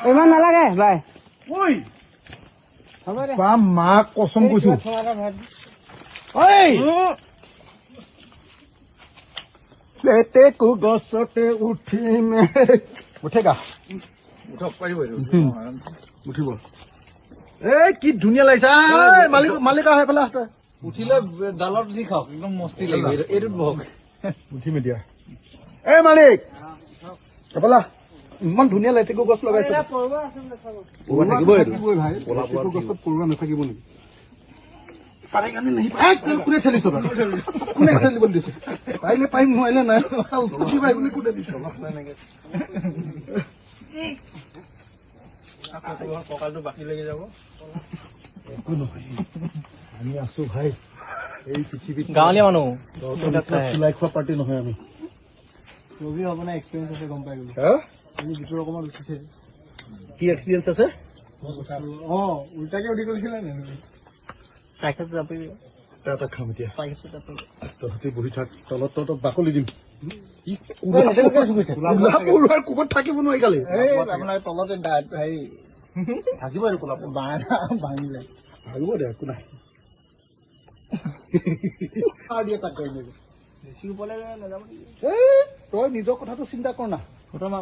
ইমান নালাগে বাই মাক কচম কৈছো লেটেকু গছতে উঠিমে উঠেগা উঠিব এই কি ধুনীয়া লাগিছে মালিক আহে পেলা উঠিলে ডালত দি খাওক একদম মস্তি লাগিব এইটোত বহক উঠিম এতিয়া এই মালিক পেলা ইমান ধুনীয়া লেটেকু গছ লগাইছে থাকিবই ভাই লেটেকু গছত পৰুৱা নাথাকিব নেকি কোনে ঠেলিছ কোনে ঠেলিব দিছে পাৰিলে পাৰিম নোৱাৰিলে নাই স্কুটি পাই বুলি কোনে দিছ কঁকালটো বাকী লাগি যাব একো নহয় আমি আছো ভাই এই পৃথিৱীত গাঁৱলীয়া মানুহ চিলাই খোৱা পাৰ্টি নহয় আমি ৰবি আপোনাৰ এক্সপিৰিয়েঞ্চ আছে গম পাই গলো ভিতৰত অকণমান উঠিছে কি এক্সপিৰিয়েঞ্চ আছে উল্টাকে উঠি গৈছিলে চাইকেল চাপি এটা খাম এতিয়া চাইকেল চাপি তহঁতি বহি থাক তলত তহঁতক বাকলি দিম পৰুৱাৰ কোবত থাকিব নোৱাৰি কালি আপোনাৰ তলতে হেৰি থাকিব আৰু কোলা ভাঙিলে ভাবিব দে একো নাই বেছি ওপৰলৈ নাযাব তই নিজৰ কথাটো চিন্তা কৰ না ফটোমা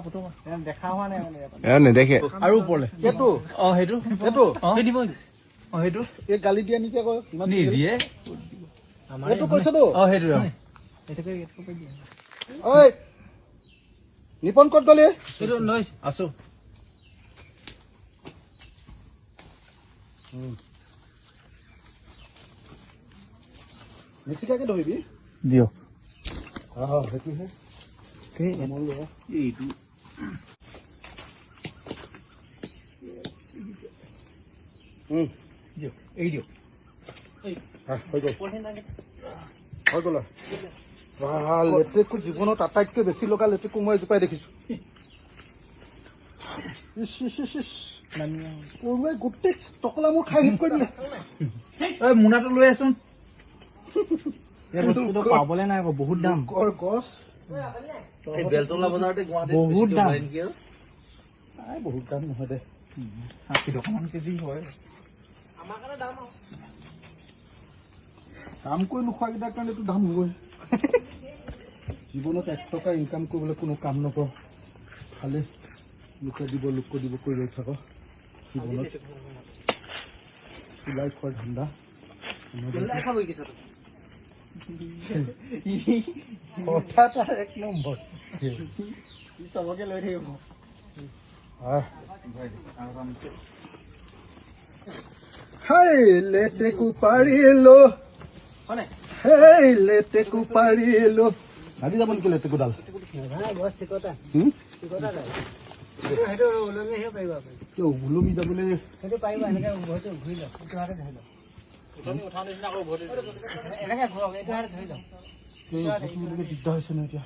দেখা হোৱা নাই মানে নেদেখে আৰু ওপৰলে এইটো সেইটো দিব সেইটো এই গালি দিয়া নেকি আকৌ ইমান নিদিয়ে এইটো কৈছতো সেইটো ঐ নিপন ক'ত গলি আছো নিচিকাকে ধৰিবি দিয়ক সেইটোহে এইটো এই দিয়ক হৈ গ'ল লেটেকু জীৱনত আটাইতকৈ বেছি লগা লেটেকু মই জোপাই দেখিছো পৰুৱাই গোটেই টকলা মোৰ খাই শেষ কৰি দিলে মোনাটো লৈ আছোন পাবলে নাই আকৌ বহুত দাম গছ বেলতলা বজাৰতে গুৱাহাটীত বহুত দাম বহুত দাম নহয় দে 60 টকামান কেজি হয় কাম কৰি নোখোৱাকেইটাৰ কাৰণে এইটো দাম হ'বই জীৱনত 1 টকা ইনকাম কৰিবলৈ কোনো কাম নকৰ খালি লোকে দিব কৰি ৰৈ থাক জীৱনত চিলাই খোৱাৰ ধান্দা কথা এক নম্বৰ চবকে লৈ থাকিব হাই লেটেকু পাৰিলো লেটেকু পাৰিলো আজি যাব নেকি লেটেকুডাল ওলমি যাবলৈ দিগদাৰ হৈছে ন এতিয়া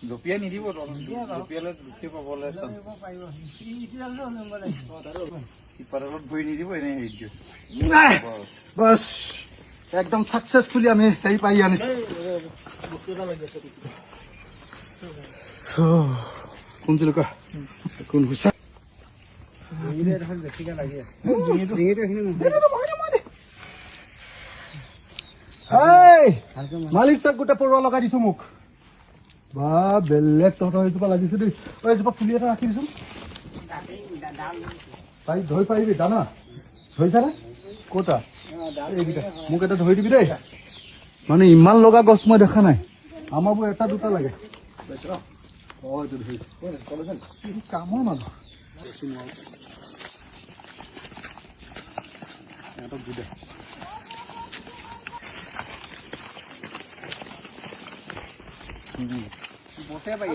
জঁপিয়াই নিদিব জঁপিয়ালে দুখি পাবলৈ ভৰি নিদিব এনেই হেৰি দিয়ে বছ একদম সাকসেসফুলি আমি হেৰি পাই আনিছো কোন চিলকা কোন হৈছে মালিক চাক গোটেই পৰুৱা লগাই দিছো মোক বা বেলেগ তহঁতৰ এইজোপা লাগিছে দেই এইজোপা পুলি এটা ৰাখি দিছোন ধৰি পাৰিবি দানা ধৰিছানে ক'তা এইকেইটা মোক এটা ধৰি দিবি দেই মানে ইমান লগা গছ মই দেখা নাই আমাৰবোৰ এটা দুটা লাগে কামৰ মানুহ বসে পাই